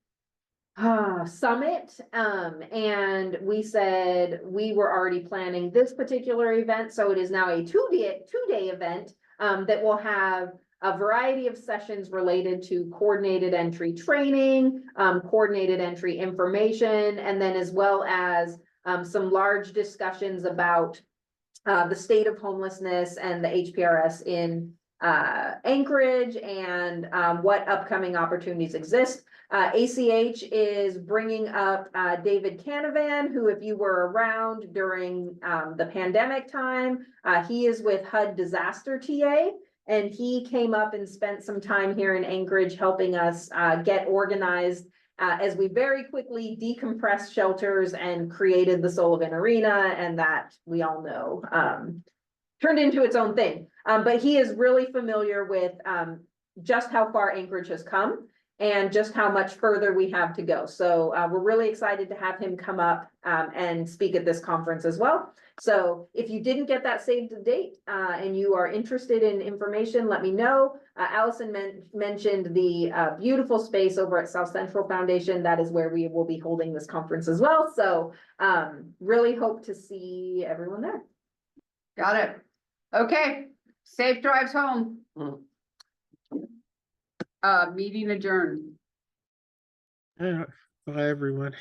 summit, and we said we were already planning this particular event, so it is now a two-day event that will have a variety of sessions related to coordinated entry training, coordinated entry information, and then as well as some large discussions about the state of homelessness and the HPRS in Anchorage and what upcoming opportunities exist. ACH is bringing up David Canavan, who, if you were around during the pandemic time, he is with HUD Disaster TA, and he came up and spent some time here in Anchorage helping us get organized as we very quickly decompressed shelters and created the Sullivan Arena, and that we all know turned into its own thing. But he is really familiar with just how far Anchorage has come and just how much further we have to go. So we're really excited to have him come up and speak at this conference as well. So if you didn't get that saved to date and you are interested in information, let me know. Allison mentioned the beautiful space over at South Central Foundation. That is where we will be holding this conference as well. So really hope to see everyone there. Got it. Okay, safe drives home. Meeting adjourned. Bye, everyone.